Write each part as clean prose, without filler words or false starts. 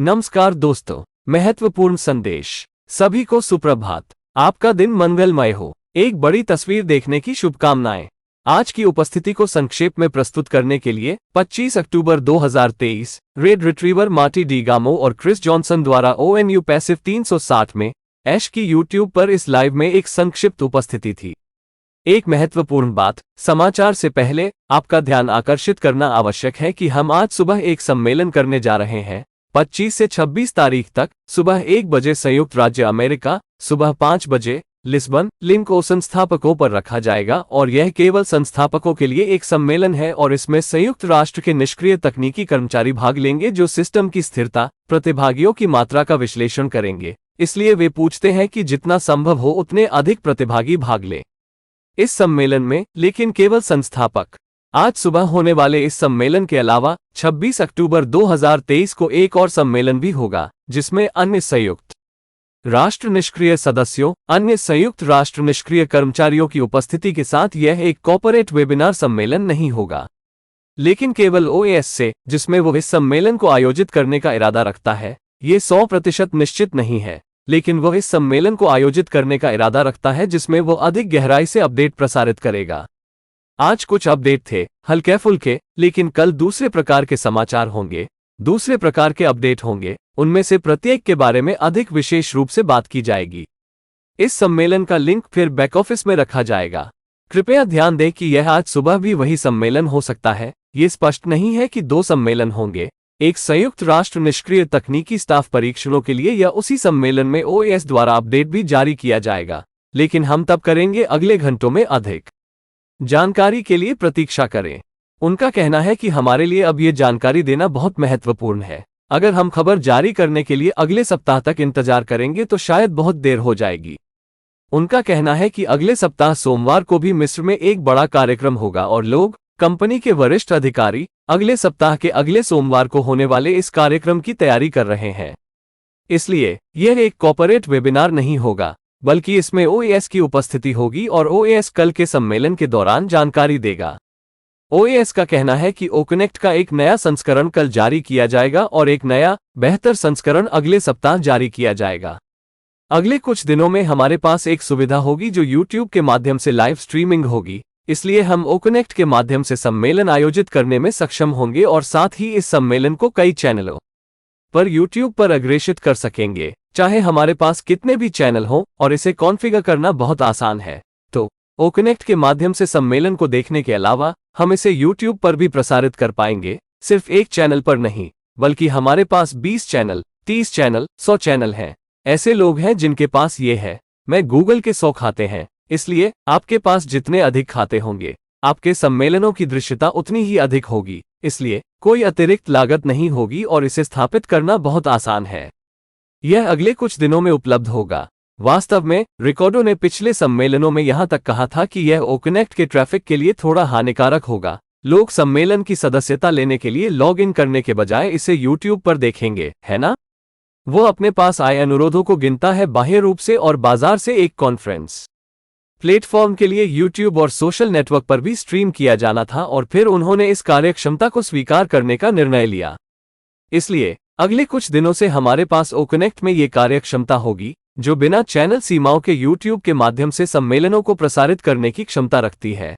नमस्कार दोस्तों, महत्वपूर्ण संदेश। सभी को सुप्रभात। आपका दिन मंगलमय हो। एक बड़ी तस्वीर देखने की शुभकामनाएं। आज की उपस्थिति को संक्षेप में प्रस्तुत करने के लिए 25 अक्टूबर 2023 रेड रिट्रीवर मार्टी डी गामो और क्रिस जॉनसन द्वारा ONU पैसिव 360 में ऐश की यूट्यूब पर इस लाइव में एक संक्षिप्त उपस्थिति थी। एक महत्वपूर्ण बात, समाचार से पहले आपका ध्यान आकर्षित करना आवश्यक है कि हम आज सुबह एक सम्मेलन करने जा रहे हैं। 25 से 26 तारीख तक सुबह 1 बजे संयुक्त राज्य अमेरिका, सुबह 5 बजे लिस्बन लिंक ओ संस्थापकों पर रखा जाएगा और यह केवल संस्थापकों के लिए एक सम्मेलन है और इसमें संयुक्त राष्ट्र के निष्क्रिय तकनीकी कर्मचारी भाग लेंगे जो सिस्टम की स्थिरता, प्रतिभागियों की मात्रा का विश्लेषण करेंगे। इसलिए वे पूछते हैं कि जितना संभव हो उतने अधिक प्रतिभागी भाग लें इस सम्मेलन में, लेकिन केवल संस्थापक। आज सुबह होने वाले इस सम्मेलन के अलावा 26 अक्टूबर 2023 को एक और सम्मेलन भी होगा जिसमें अन्य संयुक्त राष्ट्र निष्क्रिय सदस्यों, अन्य संयुक्त राष्ट्र निष्क्रिय कर्मचारियों की उपस्थिति के साथ यह एक कॉर्पोरेट वेबिनार सम्मेलन नहीं होगा, लेकिन केवल OAS से, जिसमें वो इस सम्मेलन को आयोजित करने का इरादा रखता है। ये 100% निश्चित नहीं है, लेकिन वह इस सम्मेलन को आयोजित करने का इरादा रखता है जिसमें वो अधिक गहराई से अपडेट प्रसारित करेगा। आज कुछ अपडेट थे, हल्के फुल्के, लेकिन कल दूसरे प्रकार के समाचार होंगे, दूसरे प्रकार के अपडेट होंगे। उनमें से प्रत्येक के बारे में अधिक विशेष रूप से बात की जाएगी। इस सम्मेलन का लिंक फिर बैक ऑफिस में रखा जाएगा। कृपया ध्यान दें कि यह आज सुबह भी वही सम्मेलन हो सकता है। ये स्पष्ट नहीं है कि 2 सम्मेलन होंगे, एक संयुक्त राष्ट्र निष्क्रिय तकनीकी स्टाफ परीक्षणों के लिए या उसी सम्मेलन में OAS द्वारा अपडेट भी जारी किया जाएगा, लेकिन हम तब करेंगे अगले घंटों में। अधिक जानकारी के लिए प्रतीक्षा करें। उनका कहना है कि हमारे लिए अब ये जानकारी देना बहुत महत्वपूर्ण है। अगर हम खबर जारी करने के लिए अगले सप्ताह तक इंतजार करेंगे तो शायद बहुत देर हो जाएगी। उनका कहना है कि अगले सप्ताह सोमवार को भी मिस्र में एक बड़ा कार्यक्रम होगा और लोग, कंपनी के वरिष्ठ अधिकारी, अगले सप्ताह के अगले सोमवार को होने वाले इस कार्यक्रम की तैयारी कर रहे हैं। इसलिए यह एक कॉर्पोरेट वेबिनार नहीं होगा, बल्कि इसमें OAS की उपस्थिति होगी और OAS कल के सम्मेलन के दौरान जानकारी देगा। OAS का कहना है कि OConnect का एक नया संस्करण कल जारी किया जाएगा और एक नया, बेहतर संस्करण अगले सप्ताह जारी किया जाएगा। अगले कुछ दिनों में हमारे पास एक सुविधा होगी जो YouTube के माध्यम से लाइव स्ट्रीमिंग होगी, इसलिए हम OConnect के माध्यम से सम्मेलन आयोजित करने में सक्षम होंगे और साथ ही इस सम्मेलन को कई चैनलों पर YouTube पर अग्रेषित कर सकेंगे, चाहे हमारे पास कितने भी चैनल हों, और इसे कॉन्फ़िगर करना बहुत आसान है। तो OConnect के माध्यम से सम्मेलन को देखने के अलावा हम इसे YouTube पर भी प्रसारित कर पाएंगे, सिर्फ एक चैनल पर नहीं, बल्कि हमारे पास 20 चैनल, 30 चैनल, 100 चैनल हैं। ऐसे लोग हैं जिनके पास ये है। मैं गूगल के 100 खाते हैं, इसलिए आपके पास जितने अधिक खाते होंगे, आपके सम्मेलनों की दृश्यता उतनी ही अधिक होगी। इसलिए कोई अतिरिक्त लागत नहीं होगी और इसे स्थापित करना बहुत आसान है। यह अगले कुछ दिनों में उपलब्ध होगा। वास्तव में रिकॉर्डो ने पिछले सम्मेलनों में यहां तक कहा था कि यह OConnect के ट्रैफिक के लिए थोड़ा हानिकारक होगा। लोग सम्मेलन की सदस्यता लेने के लिए लॉग इन करने के बजाय इसे YouTube पर देखेंगे, है ना? वो अपने पास आए अनुरोधों को गिनता है बाह्य रूप से और बाजार से एक कॉन्फ्रेंस प्लेटफॉर्म के लिए YouTube और सोशल नेटवर्क पर भी स्ट्रीम किया जाना था और फिर उन्होंने इस कार्यक्षमता को स्वीकार करने का निर्णय लिया। इसलिए अगले कुछ दिनों से हमारे पास OConnect में ये कार्यक्षमता होगी जो बिना चैनल सीमाओं के YouTube के माध्यम से सम्मेलनों को प्रसारित करने की क्षमता रखती है।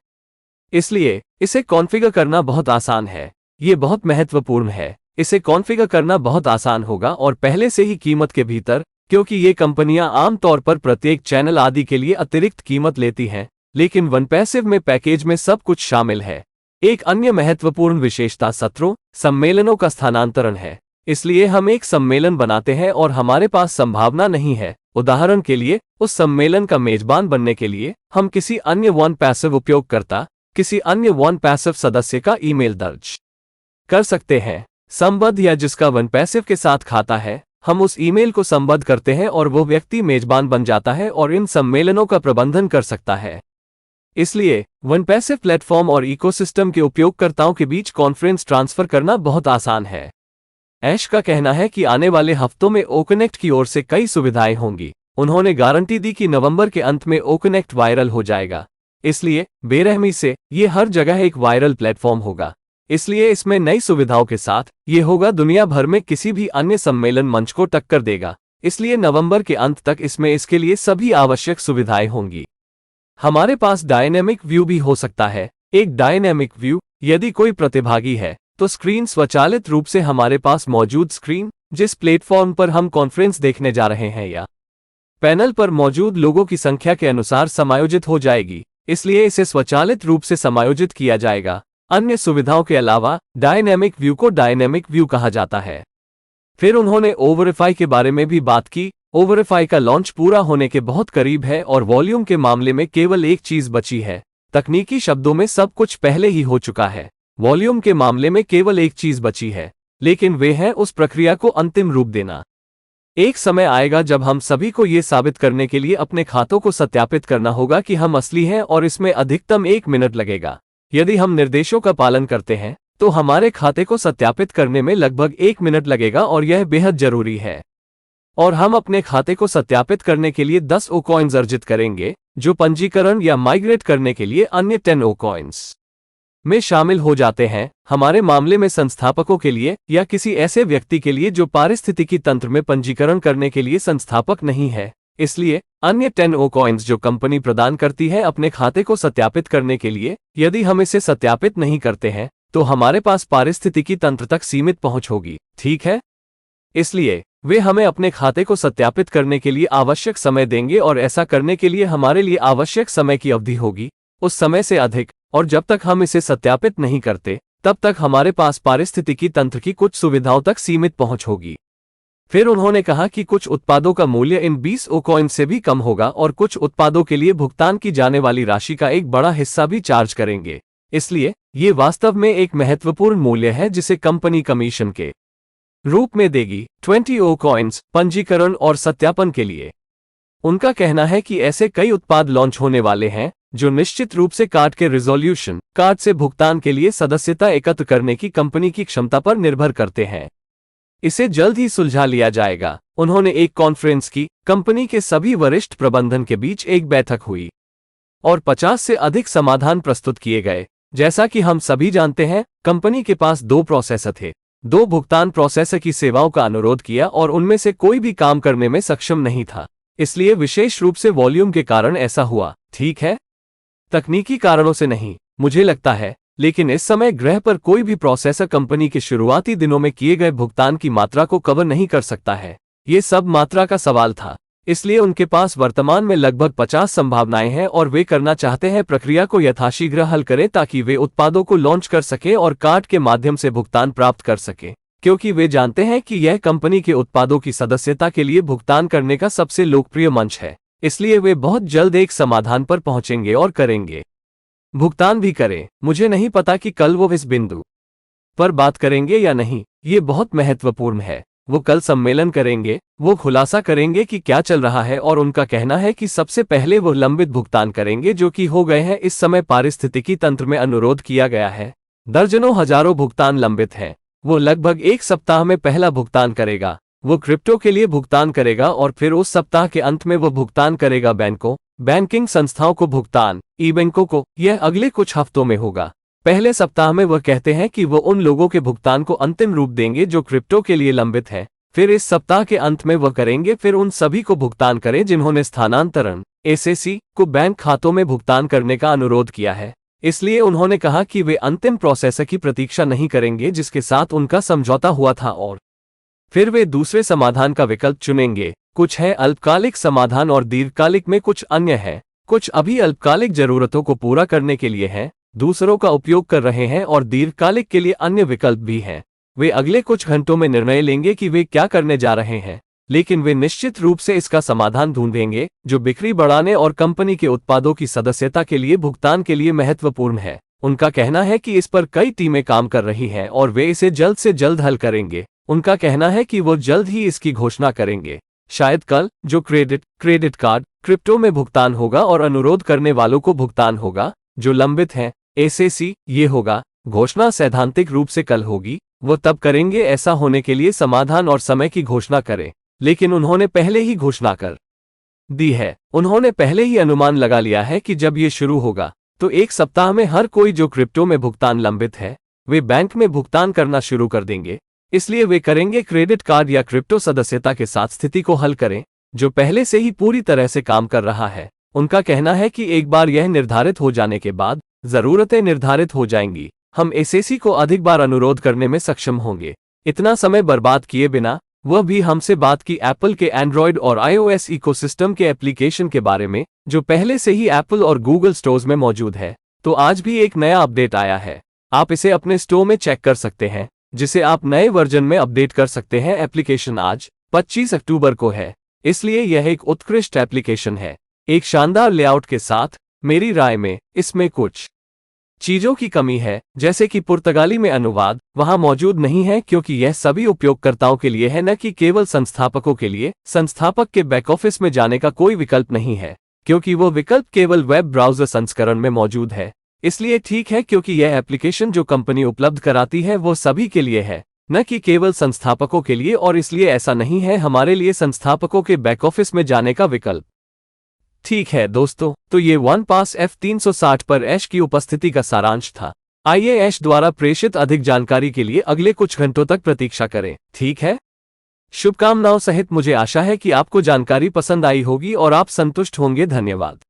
इसलिए इसे कॉन्फ़िगर करना बहुत आसान है। ये बहुत महत्वपूर्ण है। इसे कॉन्फ़िगर करना बहुत आसान होगा और पहले से ही कीमत के भीतर, क्योंकि ये कंपनियां आमतौर पर प्रत्येक चैनल आदि के लिए अतिरिक्त कीमत लेती हैं, लेकिन OnePassive में पैकेज में सब कुछ शामिल है। एक अन्य महत्वपूर्ण विशेषता सत्रों, सम्मेलनों का स्थानांतरण है। इसलिए हम एक सम्मेलन बनाते हैं और हमारे पास संभावना नहीं है, उदाहरण के लिए, उस सम्मेलन का मेजबान बनने के लिए हम किसी अन्य OnePassive उपयोगकर्ता, किसी अन्य OnePassive सदस्य का ईमेल दर्ज कर सकते हैं। संबद्ध या जिसका OnePassive के साथ खाता है, हम उस ईमेल को संबद्ध करते हैं और वो व्यक्ति मेजबान बन जाता है और इन सम्मेलनों का प्रबंधन कर सकता है। इसलिए OnePassive प्लेटफॉर्म और इकोसिस्टम के उपयोगकर्ताओं के बीच कॉन्फ्रेंस ट्रांसफर करना बहुत आसान है। ऐश का कहना है कि आने वाले हफ्तों में OConnect की ओर से कई सुविधाएं होंगी। उन्होंने गारंटी दी कि नवंबर के अंत में OConnect वायरल हो जाएगा। इसलिए बेरहमी से ये हर जगह एक वायरल प्लेटफॉर्म होगा। इसलिए इसमें नई सुविधाओं के साथ ये होगा दुनिया भर में किसी भी अन्य सम्मेलन मंच को टक्कर देगा। इसलिए नवंबर के अंत तक इसमें इसके लिए सभी आवश्यक सुविधाएं होंगी। हमारे पास डायनेमिक व्यू भी हो सकता है। एक डायनेमिक व्यू, यदि कोई प्रतिभागी है तो स्क्रीन स्वचालित रूप से हमारे पास मौजूद स्क्रीन, जिस प्लेटफॉर्म पर हम कॉन्फ्रेंस देखने जा रहे हैं या पैनल पर मौजूद लोगों की संख्या के अनुसार समायोजित हो जाएगी। इसलिए इसे स्वचालित रूप से समायोजित किया जाएगा। अन्य सुविधाओं के अलावा डायनेमिक व्यू को डायनेमिक व्यू कहा जाता है। फिर उन्होंने ओवरफाई के बारे में भी बात की। ओवरफाई का लॉन्च पूरा होने के बहुत करीब है और वॉल्यूम के मामले में केवल एक चीज बची है। तकनीकी शब्दों में सब कुछ पहले ही हो चुका है। वॉल्यूम के मामले में केवल एक चीज बची है, लेकिन वे है उस प्रक्रिया को अंतिम रूप देना। एक समय आएगा जब हम सभी को यह साबित करने के लिए अपने खातों को सत्यापित करना होगा कि हम असली हैं, और इसमें अधिकतम 1 मिनट लगेगा। यदि हम निर्देशों का पालन करते हैं तो हमारे खाते को सत्यापित करने में लगभग 1 मिनट लगेगा, और यह बेहद जरूरी है। और हम अपने खाते को सत्यापित करने के लिए 10 ओ कॉइन्स अर्जित करेंगे, जो पंजीकरण या माइग्रेट करने के लिए अन्य 10 ओ कॉइन्स में शामिल हो जाते हैं। हमारे मामले में संस्थापकों के लिए या किसी ऐसे व्यक्ति के लिए जो पारिस्थितिकी तंत्र में पंजीकरण करने के लिए संस्थापक नहीं है। इसलिए अन्य 10 ओ कॉइन्स जो कंपनी प्रदान करती है अपने खाते को सत्यापित करने के लिए, यदि हम इसे सत्यापित नहीं करते हैं तो हमारे पास पारिस्थितिकी तंत्र तक सीमित पहुंच होगी। ठीक है, इसलिए वे हमें अपने खाते को सत्यापित करने के लिए आवश्यक समय देंगे, और ऐसा करने के लिए हमारे लिए आवश्यक समय की अवधि होगी उस समय से अधिक। और जब तक हम इसे सत्यापित नहीं करते तब तक हमारे पास पारिस्थितिकी तंत्र की कुछ सुविधाओं तक सीमित पहुंच होगी। फिर उन्होंने कहा कि कुछ उत्पादों का मूल्य इन 20 ओ कॉइन से भी कम होगा, और कुछ उत्पादों के लिए भुगतान की जाने वाली राशि का एक बड़ा हिस्सा भी चार्ज करेंगे। इसलिए ये वास्तव में एक महत्वपूर्ण मूल्य है जिसे कंपनी कमीशन के रूप में देगी। 20 ओ कॉइन्स पंजीकरण और सत्यापन के लिए। उनका कहना है कि ऐसे कई उत्पाद लॉन्च होने वाले हैं जो निश्चित रूप से कार्ड के रिजोल्यूशन, कार्ड से भुगतान के लिए सदस्यता एकत्र करने की कंपनी की क्षमता पर निर्भर करते हैं। इसे जल्द ही सुलझा लिया जाएगा। उन्होंने एक कॉन्फ्रेंस की, कंपनी के सभी वरिष्ठ प्रबंधन के बीच एक बैठक हुई और 50 से अधिक समाधान प्रस्तुत किए गए। जैसा कि हम सभी जानते हैं, कंपनी के पास 2 प्रोसेसर थे। 2 भुगतान प्रोसेसर की सेवाओं का अनुरोध किया और उनमें से कोई भी काम करने में सक्षम नहीं था। इसलिए विशेष रूप से वॉल्यूम के कारण ऐसा हुआ। ठीक है, तकनीकी कारणों से नहीं, मुझे लगता है। लेकिन इस समय ग्रह पर कोई भी प्रोसेसर कंपनी के शुरुआती दिनों में किए गए भुगतान की मात्रा को कवर नहीं कर सकता है। ये सब मात्रा का सवाल था। इसलिए उनके पास वर्तमान में लगभग 50 संभावनाएं हैं, और वे करना चाहते हैं प्रक्रिया को यथाशीघ्र हल करें ताकि वे उत्पादों को लॉन्च कर सकें और कार्ड के माध्यम से भुगतान प्राप्त कर सकें, क्योंकि वे जानते हैं कि यह कंपनी के उत्पादों की सदस्यता के लिए भुगतान करने का सबसे लोकप्रिय मंच है। इसलिए वे बहुत जल्द एक समाधान पर पहुंचेंगे और करेंगे, भुगतान भी करें। मुझे नहीं पता कि कल वो इस बिंदु पर बात करेंगे या नहीं, ये बहुत महत्वपूर्ण है। वो कल सम्मेलन करेंगे, वो खुलासा करेंगे कि क्या चल रहा है, और उनका कहना है कि सबसे पहले वो लंबित भुगतान करेंगे जो कि हो गए हैं। इस समय पारिस्थितिकी तंत्र में अनुरोध किया गया है, दर्जनों हजारों भुगतान लंबित हैं। वो लगभग 1 सप्ताह में पहला भुगतान करेगा। वो क्रिप्टो के लिए भुगतान करेगा, और फिर उस सप्ताह के अंत में वो भुगतान करेगा बैंकों, बैंकिंग संस्थाओं को भुगतान, ई बैंकों को। यह अगले कुछ हफ्तों में होगा। पहले सप्ताह में वह कहते हैं कि वो उन लोगों के भुगतान को अंतिम रूप देंगे जो क्रिप्टो के लिए लंबित है। फिर इस सप्ताह के अंत में वह करेंगे, फिर उन सभी को भुगतान करें जिन्होंने स्थानांतरण एसएसी को बैंक खातों में भुगतान करने का अनुरोध किया है। इसलिए उन्होंने कहा कि वे अंतिम प्रोसेसर की प्रतीक्षा नहीं करेंगे जिसके साथ उनका समझौता हुआ था, और फिर वे दूसरे समाधान का विकल्प चुनेंगे। कुछ है अल्पकालिक समाधान और दीर्घकालिक में कुछ अन्य है। कुछ अभी अल्पकालिक जरूरतों को पूरा करने के लिए हैं, दूसरों का उपयोग कर रहे हैं, और दीर्घकालिक के लिए अन्य विकल्प भी हैं। वे अगले कुछ घंटों में निर्णय लेंगे कि वे क्या करने जा रहे हैं, लेकिन वे निश्चित रूप से इसका समाधान ढूंढेंगे जो बिक्री बढ़ाने और कंपनी के उत्पादों की सदस्यता के लिए भुगतान के लिए महत्वपूर्ण है। उनका कहना है कि इस पर कई टीमें काम कर रही हैं और वे इसे जल्द से जल्द हल करेंगे। उनका कहना है कि वो जल्द ही इसकी घोषणा करेंगे, शायद कल, जो क्रेडिट कार्ड क्रिप्टो में भुगतान होगा और अनुरोध करने वालों को भुगतान होगा जो लंबित हैं। एसएसी ये होगा। घोषणा सैद्धांतिक रूप से कल होगी। वो तब करेंगे ऐसा होने के लिए समाधान और समय की घोषणा करें, लेकिन उन्होंने पहले ही घोषणा कर दी है। उन्होंने पहले ही अनुमान लगा लिया है कि जब ये शुरू होगा तो 1 सप्ताह में हर कोई जो क्रिप्टो में भुगतान लंबित है वे बैंक में भुगतान करना शुरू कर देंगे, इसलिए वे करेंगे क्रेडिट कार्ड या क्रिप्टो सदस्यता के साथ स्थिति को हल करें, जो पहले से ही पूरी तरह से काम कर रहा है। उनका कहना है कि एक बार यह निर्धारित हो जाने के बाद जरूरतें निर्धारित हो जाएंगी, हम एसएसी को अधिक बार अनुरोध करने में सक्षम होंगे। इतना समय बर्बाद किए बिना वह भी हमसे बात की एप्पल के एंड्रॉयड और आईओएस इकोसिस्टम के एप्लीकेशन के बारे में, जो पहले से ही एप्पल और गूगल स्टोर्स में मौजूद है। तो आज भी एक नया अपडेट आया है, आप इसे अपने स्टोर में चेक कर सकते हैं, जिसे आप नए वर्जन में अपडेट कर सकते हैं। एप्लीकेशन आज 25 अक्टूबर को है, इसलिए यह एक उत्कृष्ट एप्लीकेशन है, एक शानदार लेआउट के साथ। मेरी राय में इसमें कुछ चीजों की कमी है, जैसे कि पुर्तगाली में अनुवाद वहां मौजूद नहीं है, क्योंकि यह सभी उपयोगकर्ताओं के लिए है, न कि केवल संस्थापकों के लिए। संस्थापक के बैक ऑफिस में जाने का कोई विकल्प नहीं है, क्योंकि वो विकल्प केवल वेब ब्राउज़र संस्करण में मौजूद है। इसलिए ठीक है, क्योंकि यह एप्लीकेशन जो कंपनी उपलब्ध कराती है वो सभी के लिए है, न कि केवल संस्थापकों के लिए, और इसलिए ऐसा नहीं है हमारे लिए संस्थापकों के बैक ऑफिस में जाने का विकल्प। ठीक है दोस्तों, तो ये OnePass F360 पर ऐश की उपस्थिति का सारांश था। आइए ऐश द्वारा प्रेषित अधिक जानकारी के लिए अगले कुछ घंटों तक प्रतीक्षा करें, ठीक है? शुभकामनाओं सहित मुझे आशा है कि आपको जानकारी पसंद आई होगी और आप संतुष्ट होंगे। धन्यवाद।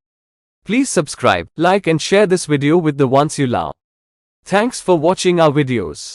Please subscribe, like and share this video with the ones you love. Thanks for watching our videos.